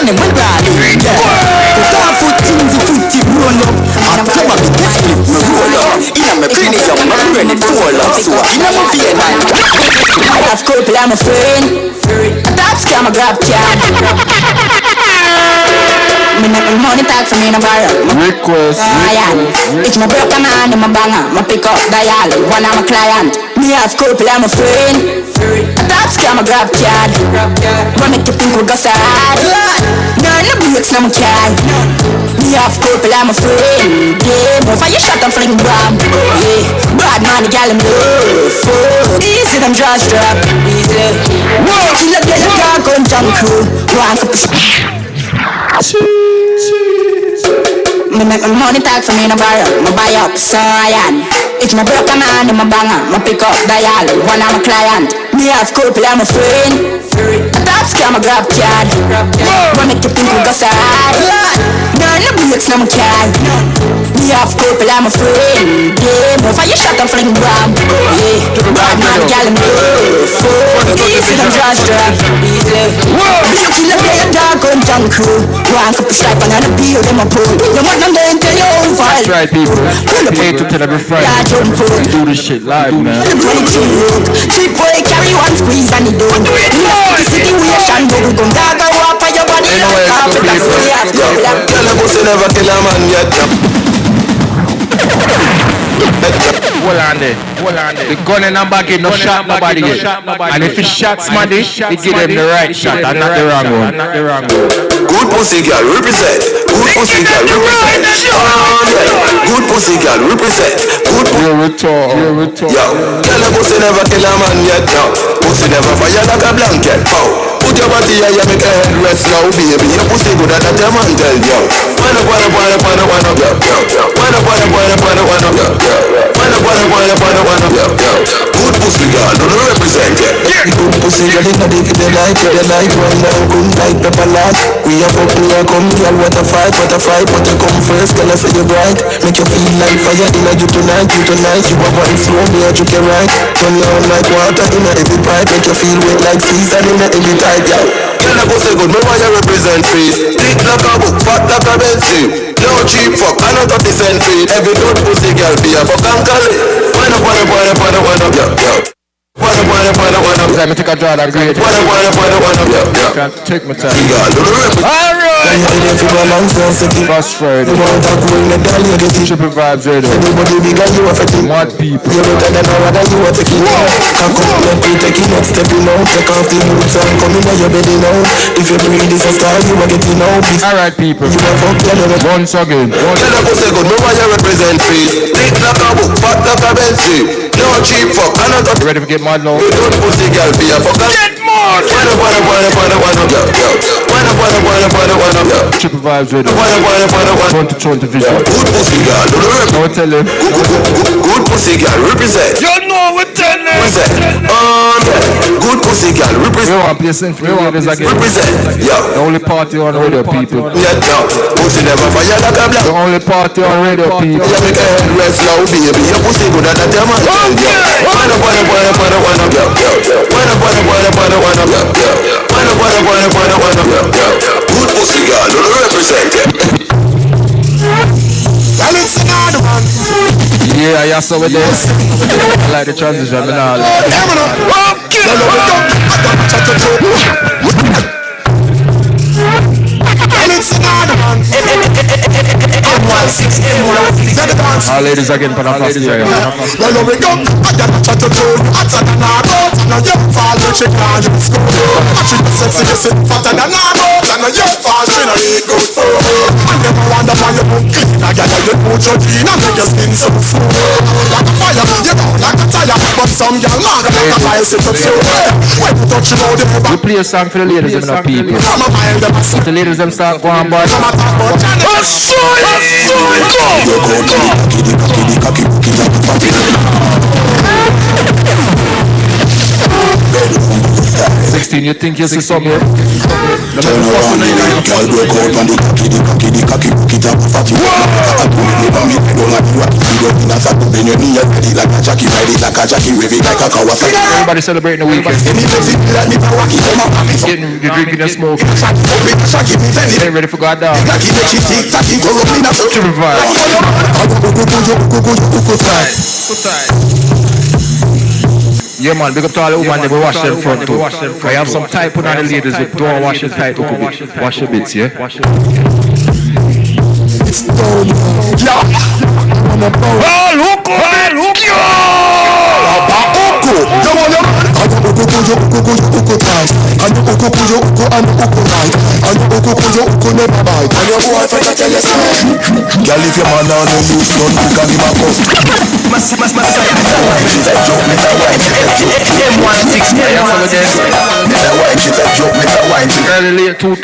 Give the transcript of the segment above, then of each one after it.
them will rally. Put on foot things, the foot tip roll up. And some of the best flip me roll up. In my cranium, my brain it fall up. So in my vein, I have couple, I'm a friend. Top scam, I grab can. Me make my money talk for me no borrow. Request. It's my broken hand and my banger. My pick up dial, one of my client. Me have couple, I'm a friend. Top scam, I grab card. Run make you think we go sad. None of the breaks, no my card. Me have couple, I'm a friend. Yeah, move for your shot and fling bomb. Yeah, bad man, the gal I'm love. Easy, them jaws drop. Easy. Whoa, she look like a dog on junk crew. One cup of me make my money talk for me no borrow. Me buy up Cyan. It's my broken hand and my banger. My pick up dial, one of my client. Me have couple, I'm a friend. A top scam, I grab card. Run make you think we go sad. None of the breaks, no my card. Me have couple, I'm a friend. Yeah, move for your shot and fling bomb. Yeah, bad man, the gal I'm love. Easy, them jaws drop. Easy. You kill a player, dog on junk crew. One cup of stripe and a beer, them a pull. You want them then tell you over. That's right, people. 8 to 10 every Friday. We do this shit live, man. Three boy carry one squeeze and it don't. The situation go gon' dog a walk on your body. Tell a pussy never kill a man yet. Hold on there. The gun in the back, no shot nobody yet. And if he shot somebody, he give them the right shot and not the wrong one. Good pussy girl represent. Good pussy girl represent. Good pussy girl represent. Good pussy. You're retard. Yo, tell a pussy never kill a man yet. No, pussy never fire like a blanket. Oh, put your body here, make a head rest now, baby. Your pussy good at that man tell you. Wind up, yo. Wind up, yo. Good pussy girl, don't represent it. Good pussy girl in the light, right now, good like pepper light. We have up here, come girl, what a fight, but you come first, girl, I say you bright. Make you feel like fire in you tonight, you are one slow, me I took you right. Turn you on like water in every pipe, make you feel wet like season in every type, yo. Girl, I go say good, no why you represent free. Thick like a book, fat like a Bentley. No cheap fuck, I not up the century. Every good pussy girl be a fuck and call it. Wind up, yo. Let me take a draw that great. Can't take my time. Alright. Fast Friday. Triple Vibes Radio. Mad people. Alright people. Once again. No cheap fuck, I not up. Ready to get mad now? Good pussy girl be a fuck. Get more. Triple Vibes Radio. 2020 vision. Good pussy girl, don't tell him. Good pussy girl represent. You know what tell him. Good pussy girl represent. We want to play sing for ladies again. Represent. Yeah. The only party on radio people. Yeah, pussy never fire like a black. The only party on radio people. You make a head rest now, baby. Your pussy good at that man. Good pussy girl, don't represent it. Yeah, I saw it there. I like the transition, but now our ladies again for the first year. We play a song for the ladies and the people. The ladies them start going bad. 16, you think you see something? Turn around, girl, broke out on the cocky, it up, fatty. I do it never me, don't have you. You go in a sack, bend your knee, ready like a jockey, ride it like a jockey, rev it like a Kawasaki. Everybody celebrating the weekend. Getting the drinking and smoking. Getting ready for God down. Yeah man, big up to all the women that we wash them front too. I have some type on the ladies that don't wash them tight. Wash your bits, yeah? It's done. Oh, look! Girl, if your man on the use gun, you can give a cuss. Early late 2000.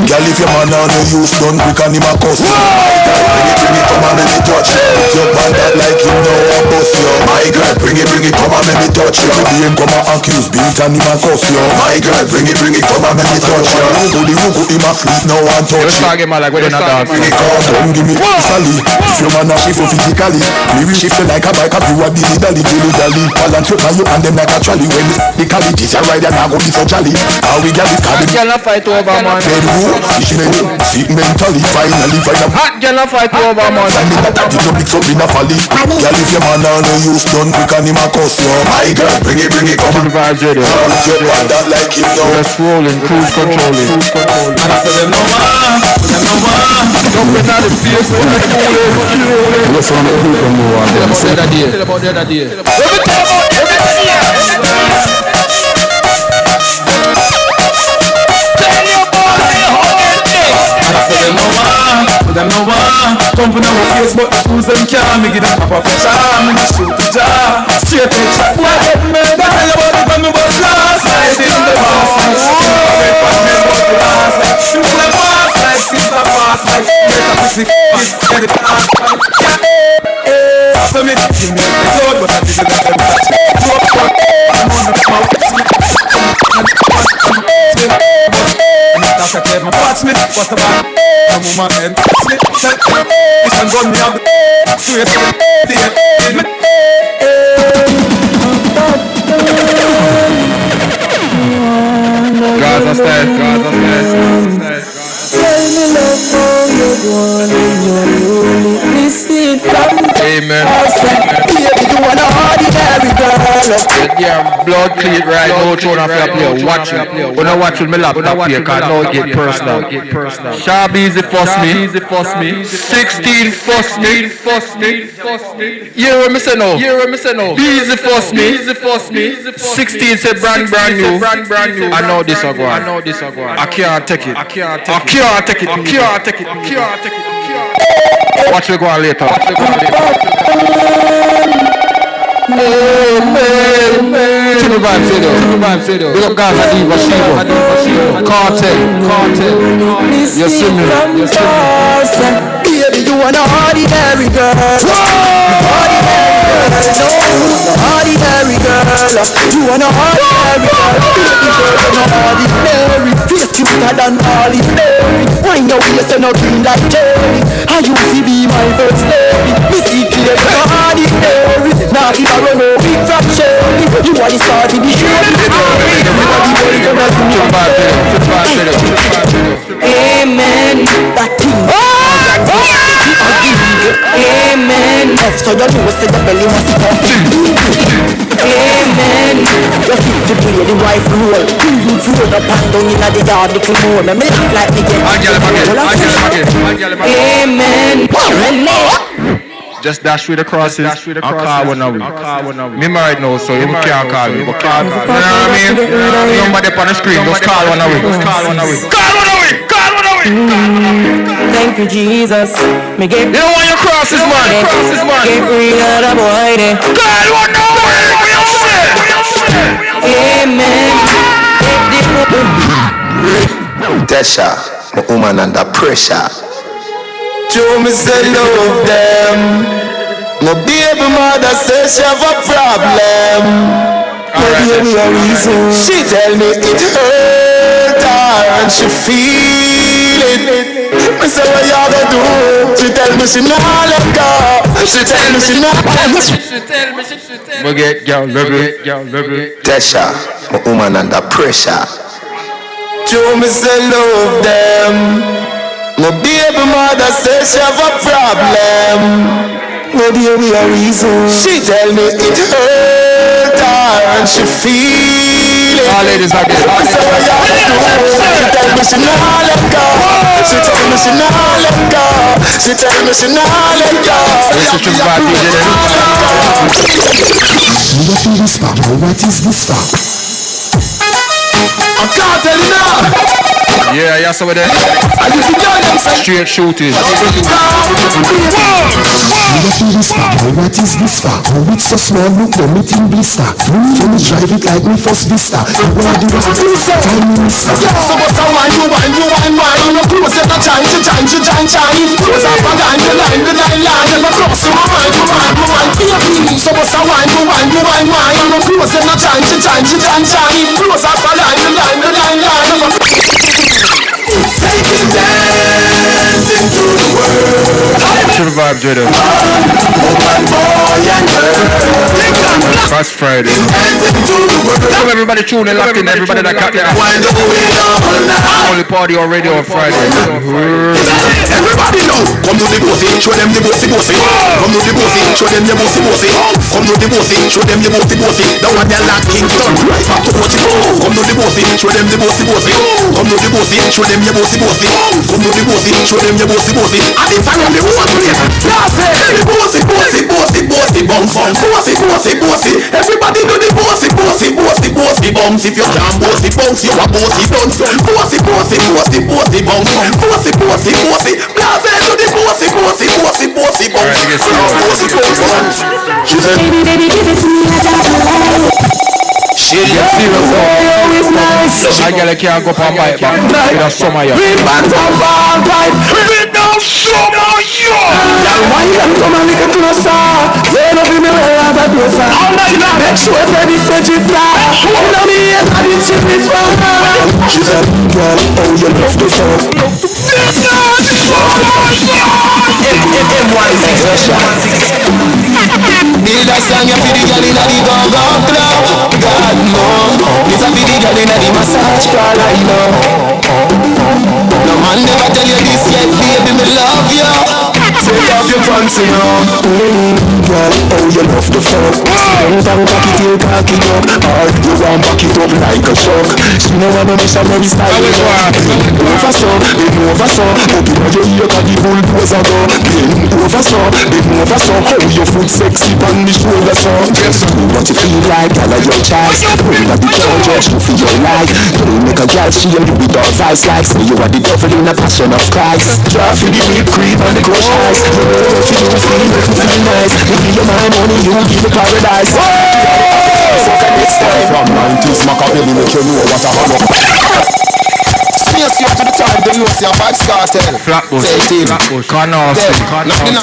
Girl, if your man on the use gun, you can give a cuss. Bring it, come on, let me touch. Your band that like you know I'm boss, yo. My girl, bring it, come on, let me touch. Your BM come and accuse, beat and him a cuss, yo. My girl, bring it, come on, let me touch. Rugu, him a fleet, no one touch. Let's start getting like we're not dance. Bring it, come, give me Sally. If your man a shift physically, me will shift like a bike up, you a dilly-dally, dilly-dally. Balance you and you and them like a trolley. When the college is a ride and I go be so jolly. How we get this cabin? Girl, fight over man. Bedroom, fish mentally, finally find a hot girl, fight over man. Find me that the public up in a folly. Girl, if your man on the use done quick and him a cuss you. My girl, bring it, come on. The vibes ready. You want that like him now. Let's rolling, cruise controlling. And I say them no man. Don't get out of the face. What's on the hook and move on? Tell about the other day. Them no one come from our face, but the fools them can't make it up a charm. Me shoot the jar, straight to chat. Why get me? They tell you about it when me was last night in the past. Red pan me was the last night. You wanna pass like sister pass like. Get a pussy, get it pass like. After me, give me the code, but I didn't let them touch me. I'm on the mouth. After I my watch me, what about? I'm on my head. It's a gun me up. Sweet Gaza style. Amen. Yeah, blood clean right now. Turn off your play. Watch it. When I watch with my laptop here, cause now it get personal. Shabby is the first me. 16 first me. You hear me say no? B is the first me. 16 said brand new. I know this a go on. I can't take it. Watch me go on later. Triple vibes, say though. Big up Gaza, Diva, Shiva, Cartel. You see me. Baby, you an ordinary girl. Ordinary girl. You an ordinary girl. Baby girl, you're ordinary. Face cuter than ordinary. Why now you say nothing like Jerry? I used to be my first lady. Me see clear, you're ordinary. Now if I run no big from Sherry, you are the star to be sure. Amen. That thing. Amen. So you know say the belly must be amen. You fit to play the wife role. You throw up and down in the yard, the clone. Me look like me get. Amen. Just dash with the crosses. I'll call one away. Me married now, so you can't call me. But call, you know what I mean? Somebody up on the screen, just call one away. Thank you, Jesus. Me get. You don't want your crosses, man. Get rid of the boy there. God, what no way? Amen. Desha, the woman under pressure. Joe me say love them. My baby mother says she have a problem. Maybe a reason. She tell me it hurt her and she feel it. Me say what you gonna do? She tell me she not let go. She tell me she not. We get girl, baby. Tesha, my woman under pressure. Joe me say love them. My baby mother says she have a problem. Maybe a reason. She tell me it hurt her and she feel it. All ladies are good. So what you gonna do? She tell me she not let go. She tell me she not let go. She tell me she not let go. This is just bad DJ. You feel this pop? What is this pop? I can't tell you now. Yeah, some of them. Straight shooting. You feel this pop? What is this pop? Oh, it's so small, look on it in blister. Let me drive it like me first vista. You want the rock blister? So what's the wine, you wine. You know, close at the time. Close up and down the line. Never cross the wine. So what's the wine, you wine. You know, close at the time. Close up and down the line. Take it dancing through the world. To the vibe, Jada. Fast Friday. Come everybody tune and lock in. Everybody that got there. Only party on radio on Friday. Everybody know. Come to the bossy, show them the bossy. Come to the bossy, show them the bossy. Come to the bossy, show them the bossy. The one they lock in, turn right back to bossy. Come to the bossy, show them the bossy. Come to the bossy, show them the bossy. Come to the bossy, show them the bossy. And if I am the one place, that's it. Bossy, bounce on. Bossy. Everybody do the bossy bounce. If you can't bossy bounce, you a bossy bounce. Bossy bounce. Bossy. Blase do the bossy bounce. She said, baby, give it to me. She serious. I gotta can't go for my back. With a summer yacht. We don't summer yacht. Why you come and look closer? They don't feel me well as a closer. Make sure that it's a G-Star. You know me and I didn't ship it from her. She said, girl, oh, you love the song. Need a song you feel the girl inna the go-go club. God no, this a feel the girl inna the massage parlour, I know. No man never tell you this yet, baby, me love you. Take off your pants, you know. Girl, oh, you love the fuck. Don't talk back it, you cock it up. Or you want back it up like a truck. She know I'm a missionary style. Over so, up in your ear, got the bulldozer go. Over so, how your foot sexy on the shoulder so. Just do what you feel like, all of your choice. Bring up the judge, you feel your life. Don't make a girl shame you with all vibes like say you are the devil in a passion of Christ. Draw for the whipped cream and the crush eyes. If you feel nice, you give your mind money, you give the paradise. Fuck a next time. From 90s, Machiavelli make you know what a hollow. Space you to the time, then you see a Vybz Kartel. Flatbush, Canarsie,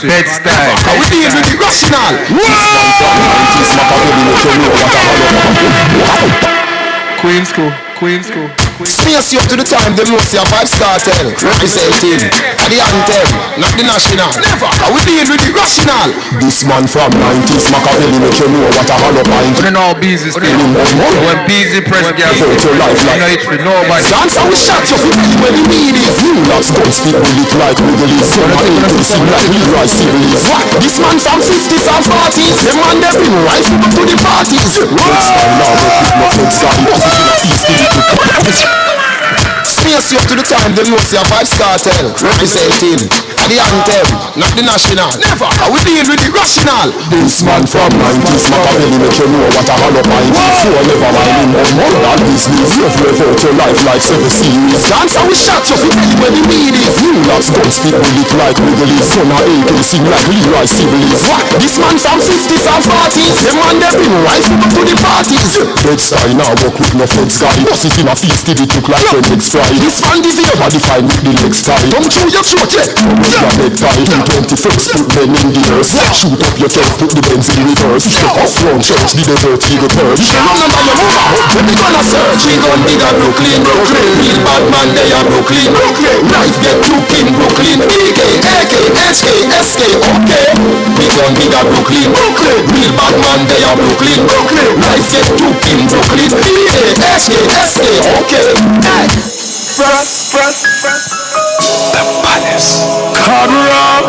Bed-Stuy. We deal with the rational. This one from 90s, Machiavelli make you know what a hollow. Queen School. Space you to the time, then you see a Vybz Kartel. Representing the anthem, not the national. Never, we deal with the rational. This man from 90s, Machiavelli make you know what a hollow mind. We don't know busy still. When busy press gas, your life like it's with nobody. dance how we shot you for me when you need it. You lost don't speak with it like Middle East. You sing like Leroy Sibbles. This man from 50s and 40s. The man they bring right up to the parties. Next time now make it my friends start. What's it in a feast? Space you to the time, then you see a Vybz Kartel. Representing the anthem, not the national. Never, we deal with the rational. This man from 90s, Machiavelli make you know what a hollow mind. You never mind him more than business. You live out your life like 7 series. Dance how we shot you for me when you need it. You lost don't speak with it like Middle East. Son of AK sing like Leroy Sibbles. This man from 50s and 40s. The man they bring right up to the parties. Bed-Stuy now walk with no feds guy. Bust it in a feast till it look like your next try. This man this your body fine with the legs tie. Don't chew your throat yet. a big fight in 21st, put them in the earth. Shoot up your turf, put the Benz in reverse. Off wrong church, the desert eagle turf. You should remember your move out, when we gonna search. We gon' dig a Brooklyn, Brooklyn. Real bad man, they are Brooklyn, Brooklyn. Knife get too king, Brooklyn. BK, AK, HK, SK, okay. We gon' dig a Brooklyn, Brooklyn. Real bad man, they are Brooklyn, Brooklyn. Knife get too king, Brooklyn. BK, HK, SK, okay. Press. The baddest. Hard rock,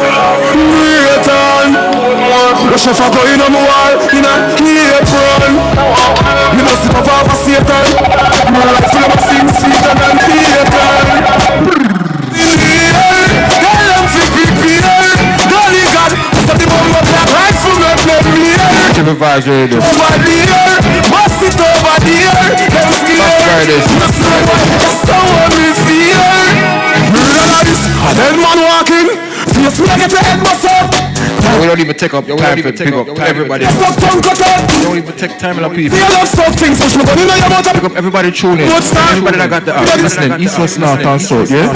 return. Rush off a go in on my wall, in a apron. Me no sit up off a Satan. Me like full of a sin, Satan and Satan. In the air, tell them to prepare. Golly God, what's the bomber black rifle, make them near. Triple vibes radio. Over there, bust it over there. Them scared, just someone is here. Realize, a dead man walking. Face me like it's a head bust up. We don't even take up time to pick up everybody. We don't even take time on people. Pick up everybody tuning. Everybody that got the listening. East, West, North and South, yeah?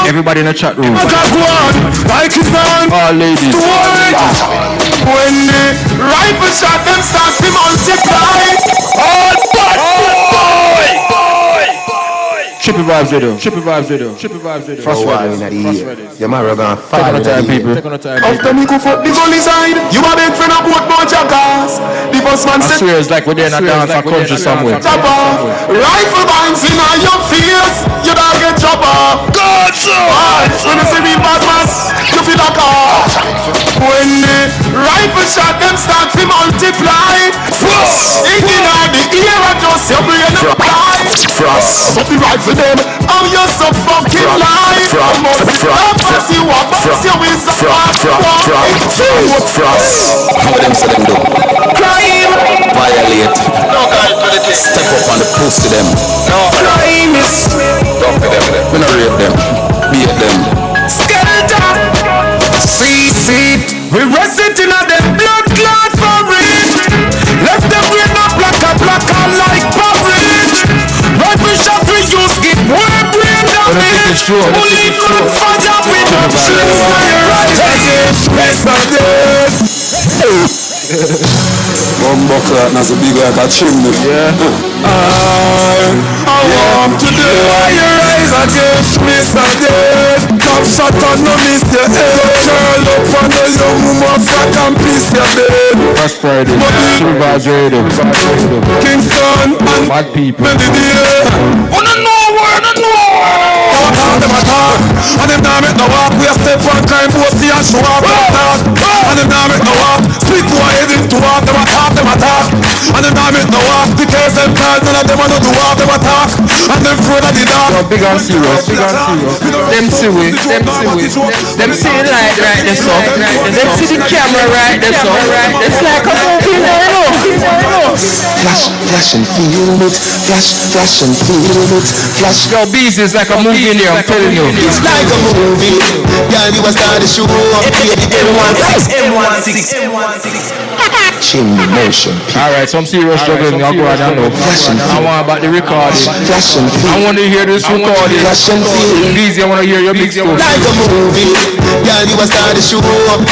Everybody in the chat room. All ladies. When the rifle shot them start to multiply. All Triple vibes radio. Triple vibes radio. Triple vibes radio. Fast radio. Your man gonna Take on the time, people. Take on the time, people. after me go fuck the gully side, you a big friend of both bunch of cars. The first man I said swear it's like we're there in a dance or country somewhere. chop off. Rifle bands in your face, you don't get chop off. God, so when you see me bad man, you feel like when the rifle shot them start to multiply. Thinking on the ear and just your brain apply. But the rifle them, I'm just so fucking live. Boss you up, boss you with some How them say them do? crime. Violate. Step up on the post to them. Crime is Don't be them. We not rape them. Beat them. skeleton. See, we rest it in a them blood clot for it. Left them green up like a like porridge. Rifle shot we use give way brain damage. Only from fire with no shit fire right against rest of them. One buckler and as a big like a chimney. Yeah. I want to do your eyes against Mr. Dead. Come shot on no miss your head. Curl up on the young woman fat and piece your bed. Fast Friday. Triple vibes radio. Kingston and Bad people. Medidea. Wanna know where, them attack. And them now make no walk. We a step one crime force the and show up and them now make no walk. Split to a head into walk. Them attack. And them now make no walk. The case them cars, none of them are not do walk. Them attack. And them afraid of the dark. Yo, big and serious. Them see we. Them see the light right there, so. Them see the camera right there, so. It's like a movie now, Flash and feel it. Flash and feel it. Flash. Yo, Bees is like a movie in here, I'm telling you. It's like a movie. Yeah, we was starting to show up. M16. Chimney motion. Alright, some serious struggling. I'll go ahead and know. I want about the recording. Flash and feel. I want to hear this recording. Flash and feel. Bees, I want to hear your big story. Like a movie. Yeah, we was starting to show up.